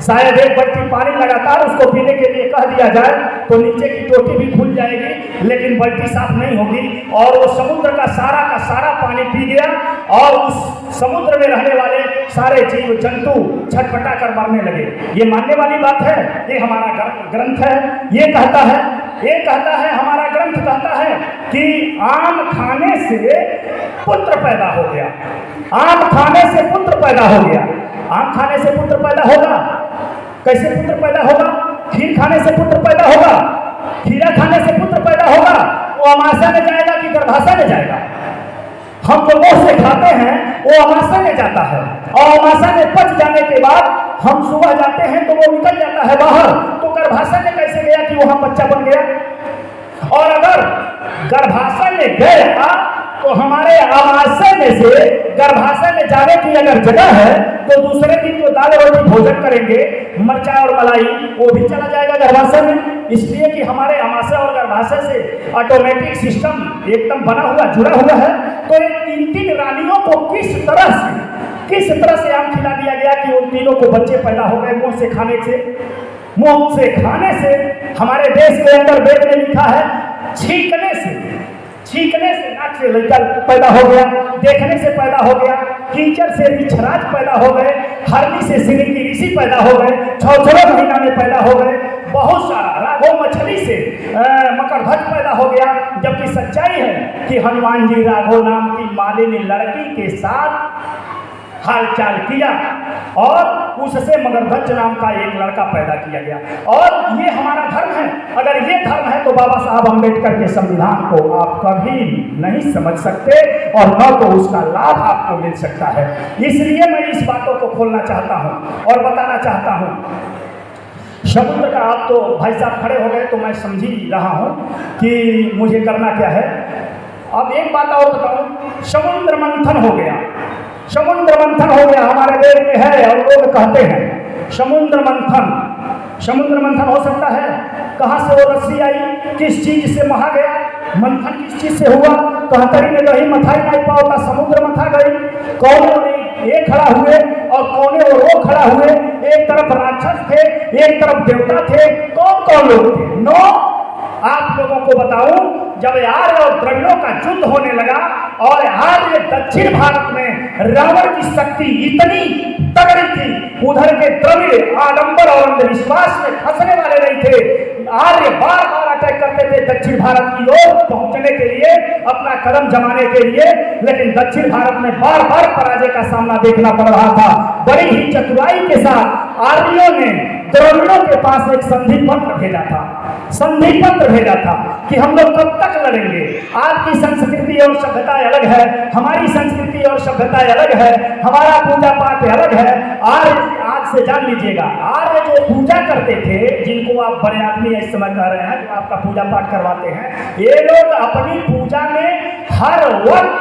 शायद एक बल्टी पानी लगातार उसको पीने के लिए कह दिया जाए तो नीचे की टोटी भी खुल जाएगी लेकिन बल्टी साफ नहीं होगी। और वो समुद्र का सारा पानी पी गया और उस समुद्र में रहने वाले सारे जीव जंतु छटपटा कर मरने लगे। ये मानने वाली बात है, ये हमारा ग्रंथ है, ये कहता है हमारा ग्रंथ कहता है कि आम खाने से पुत्र पैदा हो गया, आम खाने से पुत्र पैदा हो गया। आम खाने से पुत्र पैदा होगा, कैसे पुत्र पैदा होगा? खीर खाने से पुत्र पैदा होगा, खीरा खाने से पुत्र पैदा होगा। वो अमाशय में जाएगा कि गर्भाशय में जाएगा? हम जो मुंह से खाते हैं वो अमाशय में जाता है, और अमाशय में पच जाने के बाद हम सुबह जाते हैं तो वो निकल जाता है बाहर। तो गर्भाशय में कैसे गया कि वहां बच्चा बन गया? और अगर गर्भाशय में गया तो हमारे आमाशय में से गर्भाशय में जाने की अगर जगह है तो दूसरे दिन जो दाल रोटी भोजन करेंगे, मिर्चा और मलाई, वो भी चला जाएगा गर्भाशय में। इसलिए कि हमारे आमाशय और गर्भाशय से ऑटोमेटिक सिस्टम एकदम बना हुआ, जुड़ा हुआ है। तो इन तीन तीन रानियों को किस तरह से आम खिला दिया गया कि उन तीनों को बच्चे पैदा हो गए मुंह से खाने से। मुंह से खाने से, हमारे देश के अंदर वेद में लिखा है, छींकने से नाक से लड़का पैदा हो गया, देखने से पैदा हो गया, कीचड़ से रिछराज पैदा हो गए, हरनी से सिंगी ऋषि पैदा हो गए, छौछरा महीना में पैदा हो गए, बहुत सारा राघो मछली से मकरध्वज पैदा हो गया। जबकि सच्चाई है कि हनुमान जी राघो नाम की मालिनी लड़की के साथ हालचाल किया और उससे मगरध्वज नाम का एक लड़का पैदा किया गया। और ये हमारा धर्म है। अगर ये धर्म है तो बाबा साहब अम्बेडकर के संविधान को आप कभी नहीं समझ सकते और न तो उसका लाभ आपको मिल सकता है। इसलिए मैं इस बातों को खोलना चाहता हूँ और बताना चाहता हूँ। समुद्र का, आप तो भाई साहब खड़े हो गए तो मैं समझ ही रहा हूँ कि मुझे करना क्या है। अब एक बात और बताऊँ, समुद्र मंथन हो गया, समुद्र मंथन हो गया, हमारे वेद में है और लोग कहते हैं समुद्र मंथन हो सकता है। कहाँ से वो रस्सी आई, किस चीज से महा गया, मंथन किस चीज से हुआ? कहतरी में दही मथाई नहीं पाओ, समुद्र मथा गई। कौन ये खड़ा हुए और कौने और वो खड़ा हुए, एक तरफ राक्षस थे, एक तरफ देवता थे, कौन कौन लोग थे? 9 आप लोगों को बताऊं, जब आर्य और द्रविड़ों का युद्ध होने लगा और आर्य दक्षिण भारत में रावण की शक्ति इतनी तगड़ी थी, उधर के द्रविड़ आडंबर और अंधविश्वास में फंसने वाले नहीं थे। आर्य बार बार अटैक करते थे दक्षिण भारत की ओर पहुंचने के लिए, अपना कदम जमाने के लिए, लेकिन दक्षिण भारत में बार बार पराजय का सामना देखना पड़ रहा था। बड़ी ही चतुराई के साथ आर्यों ने द्रविड़ों के पास एक संधि पत्र भेजा था कि हम लोग कब तक लड़ेंगे। आपकी संस्कृति और सभ्यता अलग है, हमारी संस्कृति और सभ्यता अलग है, हमारा पूजा पाठ अलग है। आज से जान लीजिएगा, आर्य जो पूजा करते थे, जिनको आप बड़े आदमी इस समय कह रहे हैं, जो आपका पूजा पाठ करवाते हैं, ये लोग अपनी पूजा में हर वक्त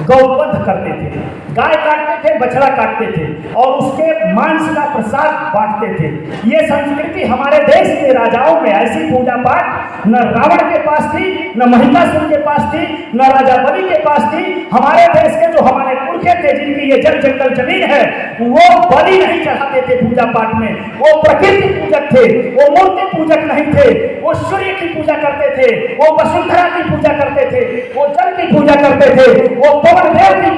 गौवध करते थे, गाय काटते थे, बछड़ा काटते थे और उसके मांस का प्रसाद बांटते थे। ये संस्कृति हमारे देश के राजाओं में, ऐसी पूजा पाठ न रावण के पास थी, न महिषासुर के पास थी, न राजा बलि के पास थी। हमारे देश के जो हमारे पुरखे थे, जिनकी ये जंगल जमीन है, वो बलि नहीं चढ़ाते थे पूजा पाठ में। वो प्रकृति पूजक थे, वो मूर्ति पूजक नहीं थे। वो सूर्य की पूजा करते थे, वो वसुंधरा की पूजा करते थे, वो जल की पूजा करते थे, वो पवन देव की।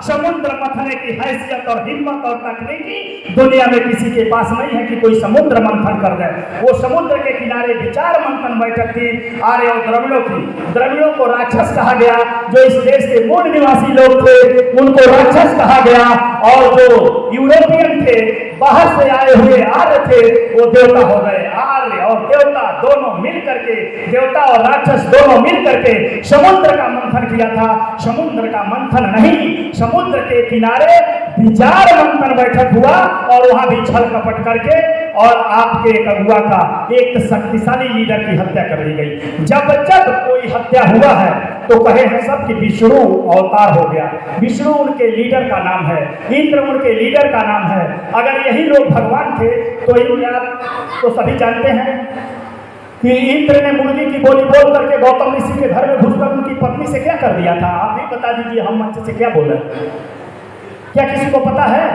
समुद्र मथने की हैसियत और हिम्मत और तकनीकी दुनिया में किसी के पास नहीं है कि कोई समुद्र मंथन कर दे। वो समुद्र के किनारे विचार मंथन बैठक थी आर्य और द्रविड़ों की। द्रविड़ों को राक्षस कहा गया, जो इस देश के मूल निवासी लोग थे उनको राक्षस कहा गया, और जो यूरोपियन थे, बाहर से आए हुए आर्य थे, वो देवता हो गए। आर्य और देवता दोनों मिल करके, देवता और राक्षस दोनों मिल करके समुद्र का मंथन किया था। समुद्र का मंथन नहीं, समुद्र के किनारे विचार मंथन बैठक हुआ और वहां भी छल कपट करके और आपके एक अगुआ का, एक शक्तिशाली लीडर की हत्या कर दी गई। जब कोई हत्या हुआ है तो कहे हैं सब कि विष्णु अवतार हो गया। विष्णु उनके लीडर का नाम है, इंद्र उनके लीडर का नाम है। अगर यही लोग भगवान थे तो आप तो सभी जानते हैं कि इंद्र ने मुर्गी की बोली बोल करके गौतम ऋषि के घर में घुसकर उनकी पत्नी से क्या कर दिया था? आप भी बता दीजिए, हम मंच से क्या बोले, क्या किसी को पता है?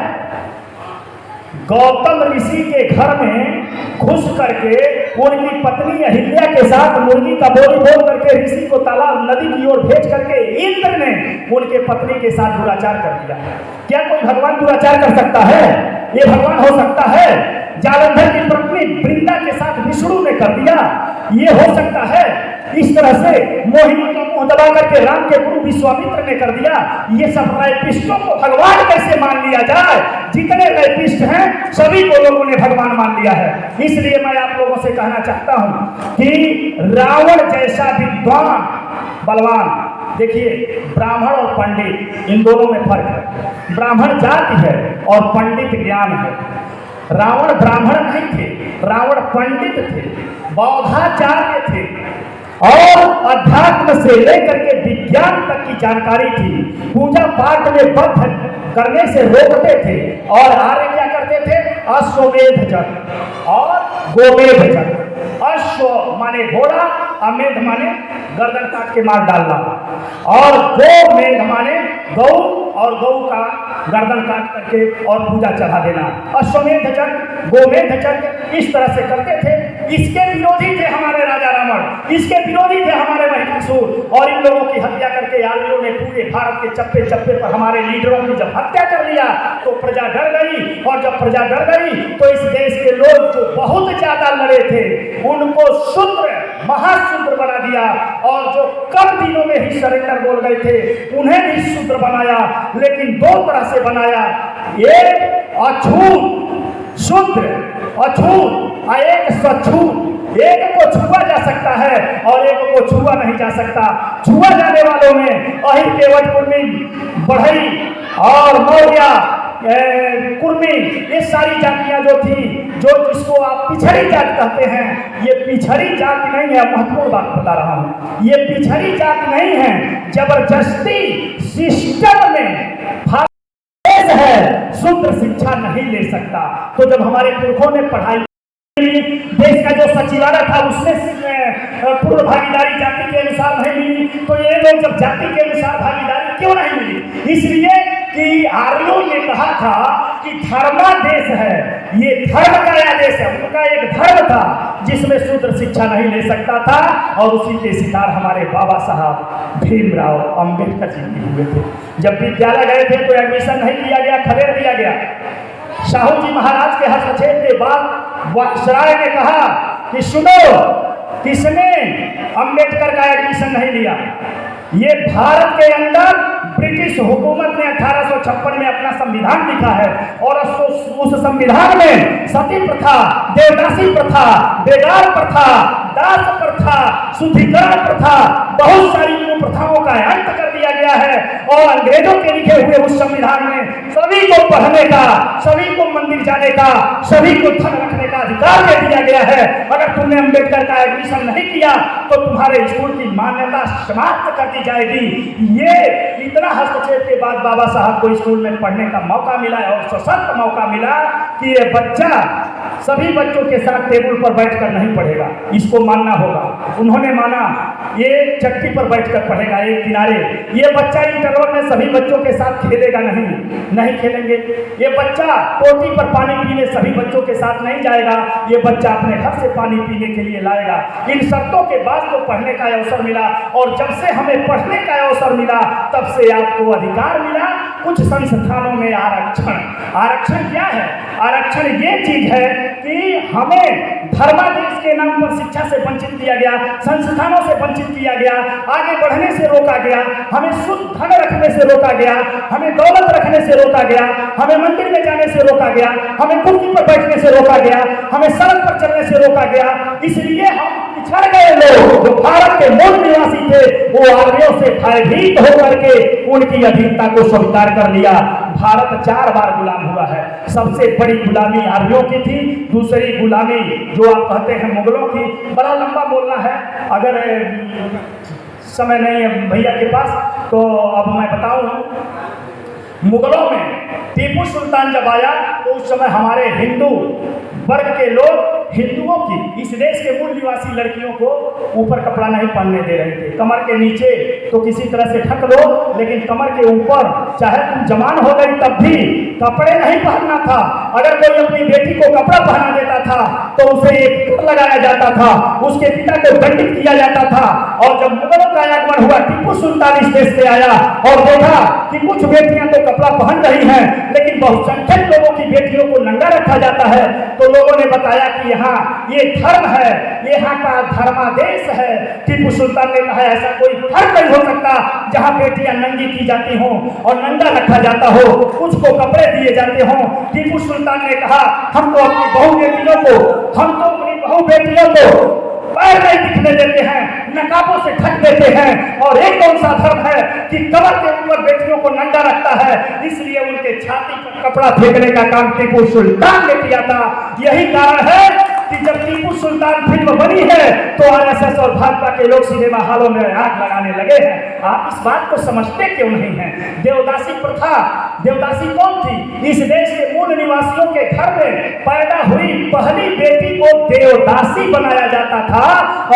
गौतम ऋषि के घर में घुस करके उनकी पत्नी अहिल्या के साथ मुर्गी का बोली बोल करके ऋषि को तालाब नदी की ओर भेज करके इंद्र ने उनके पत्नी के साथ दुराचार कर दिया। क्या कोई भगवान दुराचार कर सकता है? ये भगवान हो सकता है? जालंधर की पत्नी वृंदा के साथ विष्णु ने कर दिया, ये हो सकता है? इस तरह से मोहिनी का मुंह दबा करके राम के गुरु विश्वामित्र ने कर दिया। ये सब रैपिस्टों को भगवान कैसे मान लिया जाए? जितने रैपिस्ट हैं सभी को लोगों ने भगवान मान लिया है। इसलिए मैं आप लोगों से कहना चाहता हूं कि रावण जैसा विद्वान बलवान, देखिए ब्राह्मण और पंडित इन दोनों में फर्क है। ब्राह्मण जाति है और पंडित ज्ञान है। रावण ब्राह्मण नहीं थे, रावण पंडित थे, बौद्धाचार्य थे और अध्यात्म से लेकर के विज्ञान तक की जानकारी थी। पूजा पाठ में बद्ध करने से रोकते थे और आर्य क्या करते थे? अश्वमेध जग और गोमेध जग। अश्व माने घोड़ा, अमेध माने गर्दन काट के मार डालना, और गोमेध माने गौ, और गौ का गर्दन काट करके और पूजा चढ़ा देना। अश्वमेध जग, गोमेध जग इस तरह से करते थे। इसके विरोधी थे हमारे राजा रावण, इसके विरोधी थे हमारे महिषासुर, और इन लोगों की हत्या करके आर्यों ने पूरे भारत के चप्पे चप्पे पर हमारे लीडरों की जब हत्या कर लिया तो प्रजा डर गई, और जब प्रजा डर गई तो इस देश के लोग जो बहुत ज्यादा लड़े थे उनको शूद्र महाशूद्र बना दिया, और जो कम दिनों में ही सरेंडर बोल गए थे उन्हें भी शूद्र बनाया। लेकिन दो तरह से बनाया, एक अछूत शूद्र अछूत और एक सछूत। एक को छुआ जा सकता है और एक को छुआ नहीं जा सकता। छुआ जाने वालों में अहिर, केवट, कुर्मी, बढ़ई और मौर्या, कुर्मी, ये सारी जातियां जो थी, जो जिसको आप पिछड़ी जात कहते हैं, ये पिछड़ी जात नहीं है। महत्वपूर्ण बात बता रहा हूं, ये पिछड़ी जात नहीं है। जबरदस्ती सिस्टम में है, शूद्र शिक्षा नहीं ले सकता। तो जब हमारे पुरखों ने पढ़ाई, देश का जो सचिवालय था उसमें पूर्व भागीदारी जाति के अनुसार नहीं मिली, तो ये लोग जब जाति के अनुसार भागीदारी क्यों नहीं मिली? इसलिए कि आर्यों ने कहा था कि धर्मादेश है, ये धर्म का आदेश है। उनका एक धर्म था जिसमें शूद्र शिक्षा नहीं ले सकता था, और उसी के शिकार हमारे बाबा साहब भीमराव अंबेडकर जी भी हुए थे। जब विद्यालय गए थे तो एडमिशन नहीं किया गया, खदेड़ दिया गया। शाहू जी महाराज के हस्तक्षेप के बाद वायसराय ने कहा कि सुनो, किसने अंबेडकर का एडमिशन नहीं लिया? ये भारत के अंदर ब्रिटिश हुकूमत ने 1856 में अपना संविधान लिखा है, और उस संविधान में सती प्रथा, देवदासी प्रथा, बेगार प्रथा, दास प्रथा, शुद्धिकरण प्रथा, बहुत सारी प्रथाओं का अंत कर दिया गया है। और अंग्रेजों के लिखे हुए उस संविधान में सभी को पढ़ने का, सभी को मंदिर जाने का, सभी को धन रखने का अधिकार दे दिया गया है। अगर तुमने अंबेडकर का एडमिशन नहीं किया तो तुम्हारे स्कूल की मान्यता समाप्त कर दी जाएगी। ये इतना हस्तक्षेप के बाद बाबा साहब को स्कूल में पढ़ने का मौका मिला, और सशक्त मौका मिला कि ये बच्चा सभी बच्चों के साथ टेबल पर बैठकर नहीं पढ़ेगा, इसको मानना होगा। उन्होंने माना, ये चट्टी पर बैठकर पढ़ेगा एक किनारे। ये बच्चा इंटरवल में सभी बच्चों के साथ खेलेगा नहीं खेलेंगे। ये बच्चा टोटी पर पानी पीने सभी बच्चों के साथ नहीं जाएगा, ये बच्चा अपने घर से पानी पीने के लिए लाएगा। इन शर्तों के बाद तो पढ़ने का अवसर मिला, और जब से हमें पढ़ने का अवसर मिला तब से आपको अधिकार मिला कुछ संस्थानों में आरक्षण। आरक्षण क्या है? आरक्षण ये चीज है कि हमें धर्मादेश के नाम पर शिक्षा से वंचित किया गया, संस्थानों से वंचित किया गया, आगे बढ़ने से रोका गया, हमें शुद्ध धन रखने से रोका गया, हमें दौलत रखने से रोका गया, हमें मंदिर में जाने से रोका गया, हमें कुर्सी पर बैठने से रोका गया, हमें सड़क पर चलने से रोका गया। इसलिए हम पिछड़ गए लोग जो भारत के मूल निवासी थे, वो आर्यों से भयभीत होकर के उनकी अधीनता को स्वीकार कर लिया। भारत 4 बार गुलाम हुआ है। सबसे बड़ी गुलामी आर्यों की थी, दूसरी गुलामी जो आप कहते हैं मुगलों की। बड़ा लंबा बोलना है, अगर समय नहीं है भैया के पास तो अब मैं बताऊं। मुगलों में टीपू सुल्तान जब आया तो उस समय हमारे हिंदू वर्ग के लोग हिंदुओं की, इस देश के मूल निवासी लड़कियों को ऊपर कपड़ा नहीं पहनने दे रहे थे। कमर के नीचे तो किसी तरह से ढक लो, लेकिन कमर के ऊपर चाहे तुम जवान हो गई तब भी कपड़े नहीं पहनना था। अगर कोई अपनी बेटी को कपड़ा पहना देता था तो उसे एक कर लगाया जाता था, उसके पिता को दंडित किया जाता था। और जब मुगलों का आगमन हुआ, टीपू सुल्तान इस देश से आया और देखा कि कुछ बेटियां तो कपड़ा पहन रही हैं, लेकिन बहुसंख्यक लोगों की बेटियों को नंगा रखा जाता है, तो लोगों ने बताया कि यहाँ ये धर्म है, यहाँ का धर्मादेश है। टीपू सुल्तान ने कहा ऐसा कोई हर नहीं हो सकता जहां बेटियां नंगी की जाती हों और नंगा रखा जाता हो, उसको कपड़े दिए जाते हों। टीपू सुल्तान ने कहा हम तो अपनी बहू बेटियों को पैर नहीं दिखने देते हैं, नकाबों से ढक देते हैं। और एक कौन सा धर्म है कि कमर के ऊपर बेटियों को नंगा रखता है, इसलिए उनके छाती पर कपड़ा फेंकने का काम टीपू सुल्तान ने किया था। यही कारण है कि जब टीपू सुल्तान फिल्म बनी है तो आरएसएस और भाजपा के लोग सिनेमा हॉलों में आग लगाने लगे हैं। आप इस बात को समझते क्यों नहीं हैं? देवदासी प्रथा, देवदासी कौन थी? इस देश के मूल निवासियों के घर में पैदा हुई पहली बेटी को देवदासी बनाया जाता था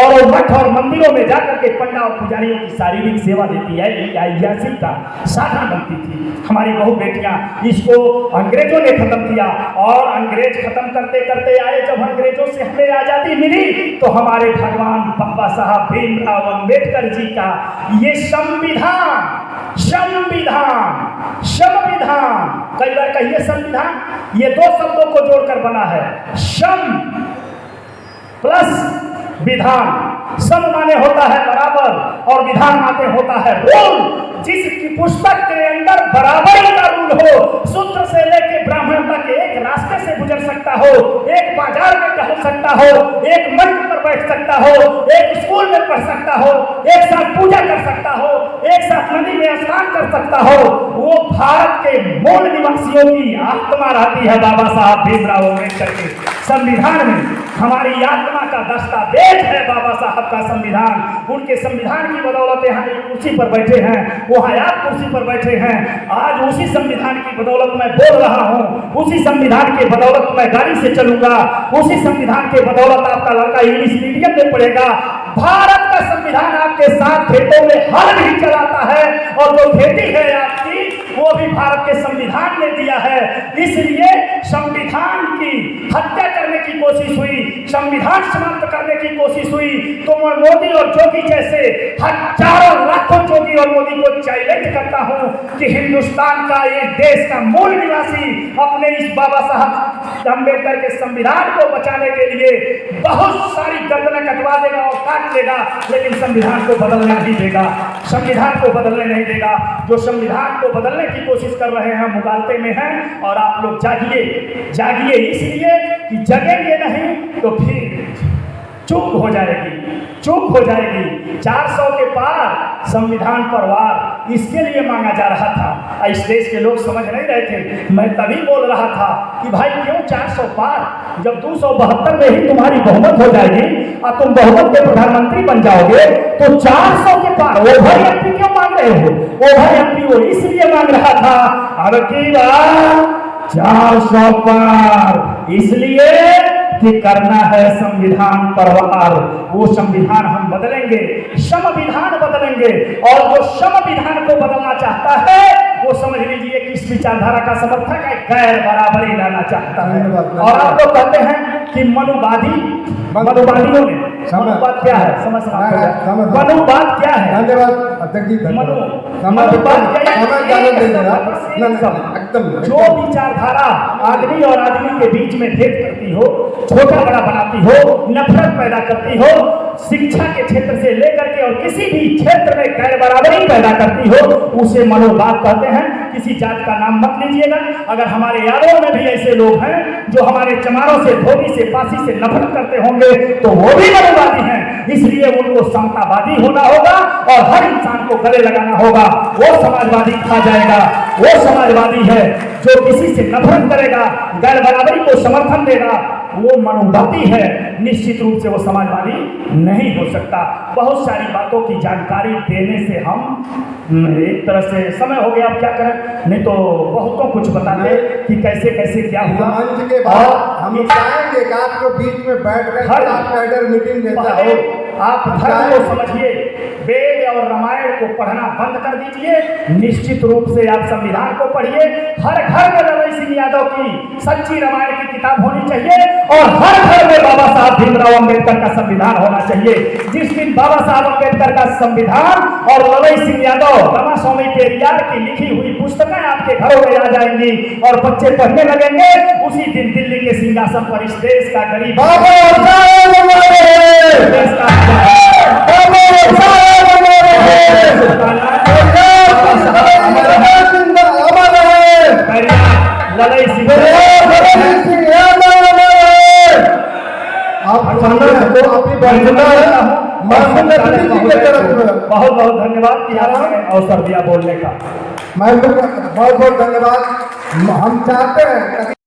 और मठ और मंदिरों में जाकर के पंडा और पुजारियों की शारीरिक सेवा देती है, यासी का साधन बनती थी। हमारी बहु बेटियां, इसको अंग्रेजों ने खत्म किया और अंग्रेज खत्म करते करते आए। जब अंग्रेजों से हमें आजादी मिली तो हमारे भगवान बाबा साहब भीमराव अंबेडकर जी का ये संविधान कई बार कहिए संविधान, ये दो शब्दों को जोड़कर बना है, सम प्लस विधान। सम माने होता है बराबर और विधान माने होता है रूल। जिसकी पुस्तक के अंदर बराबरी का रूल हो, सूत्र से लेकर ब्राह्मण तक एक रास्ते से गुजर सकता हो, एक बाजार में टहल सकता हो, एक मंच पर बैठ सकता हो, एक स्कूल में पढ़ सकता हो, एक साथ पूजा कर सकता हो, एक साथ नदी में स्नान कर सकता हो, वो भारत के मूल निवासियों की आत्मा रहती है बाबा साहब भीमराव अम्बेडकर के संविधान में। हमारी आत्मा का दस्तावेज है बाबा साहब का संविधान। उनके संविधान की बदौलत हम कुर्सी पर बैठे हैं, वो हयात कुर्सी पर बैठे हैं। आज उसी संविधान की बदौलत मैं बोल रहा हूँ, उसी संविधान के बदौलत मैं गाड़ी से चलूंगा, उसी संविधान के बदौलत आपका लड़का इंग्लिश मीडियम में पढ़ेगा। भारत का संविधान आपके साथ खेतों में हल भी चलाता है और जो खेती है आपकी वो भी भारत के संविधान ने दिया है। इसलिए संविधान की हत्या करने की कोशिश हुई, संविधान समाप्त करने की कोशिश हुई तो मैं मोदी और जोगी जैसे हजारों लाखों जोगी और मोदी को चैलेंज करता हूं कि हिंदुस्तान का ये देश का मूल निवासी अपने इस बाबा साहब अम्बेडकर के संविधान को बचाने के लिए बहुत सारी गर्दनें कटवा देगा और काट लेगा, लेकिन संविधान को बदलने नहीं देगा, संविधान को बदलने नहीं देगा। जो संविधान को बदलने की कोशिश कर रहे हैं मुगालते में हैं। और आप लोग जागिए इसलिए कि जगेंगे नहीं तो फिर चूक हो जाएगी। 400 के पार संविधान पर वार इसके लिए मांगा जा रहा था। इस देश के लोग समझ नहीं रहे थे। मैं तभी बोल रहा था कि भाई क्यों 400 पार, जब 272 में ही तुम्हारी बहुमत हो जाएगी और तुम बहुमत के प्रधानमंत्री बन जाओगे तो 400 के पार ओवर एमपी क्यों मांग रहे हो? ओवर एमपी वो इसलिए मांग रहा था अब की बार 400 पार इसलिए कि करना है संविधान पर वार। वो संविधान हम बदलेंगे, संविधान बदलेंगे। और जो संविधान को बदलना चाहता है वो समझ लीजिए कि इस विचारधारा का समर्थक है, गैर बराबरी लाना चाहता है। और आप लोग कहते हैं कि मनुवादियों ने मनुवाद क्या है? मनुवाद क्या है? जो विचारधारा आदमी और आदमी के बीच में भेद करती हो, छोटा बड़ा बनाती हो, नफरत पैदा करती हो, शिक्षा के क्षेत्र से लेकर के और किसी भी क्षेत्र में गैर बराबरी पैदा करती हो, उसे मनोवाद कहते हैं। किसी जात का नाम मत लीजिएगा। अगर हमारे यादव में भी ऐसे लोग हैं जो हमारे चमारों से, धोबी से, पासी से नफरत करते होंगे तो वो भी मनोवादी हैं। इसलिए उनको समतावादी होना होगा और हर इंसान को गले लगाना होगा। वो समाजवादी कहा जाएगा। वो समाजवादी है जो किसी से नफरत करेगा, गैर बराबरी को समर्थन देगा, वो मनोवादी है। निश्चित रूप से वो समाजवादी नहीं हो सकता। बहुत सारी बातों की जानकारी देने से हम एक तरह से समय हो गया, अब क्या करें, नहीं तो बहुतों कुछ बताते कि कैसे कैसे क्या हुआ। मंच के बाद हम चाहेंगे कि आपको बीच में बैठकर आप कैडर मीटिंग देता हो। आप धर्म को समझिए, वेद और रामायण को पढ़ना बंद कर दीजिए। निश्चित रूप से आप संविधान को पढ़िए। हर घर में ललई सिंह यादव की सच्ची रामायण की किताब होनी चाहिए और हर घर में बाबा साहब भीमराव अंबेडकर का संविधान होना चाहिए। जिस दिन बाबा साहब अंबेडकर का संविधान और ललई सिंह यादव, रामास्वामी पेरियार की लिखी हुई पुस्तकें आपके घरों में आ जाएंगी और बच्चे पढ़ने लगेंगे, उसी दिन दिल्ली के सिंहासन पर इस देश का गरीब आप सुनना है तो अपनी वंदना है माननीय जी की तरफ से। बहुत बहुत धन्यवाद कि आपने अवसर दिया बोलने का। मैं बहुत बहुत धन्यवाद। हम चाहते हैं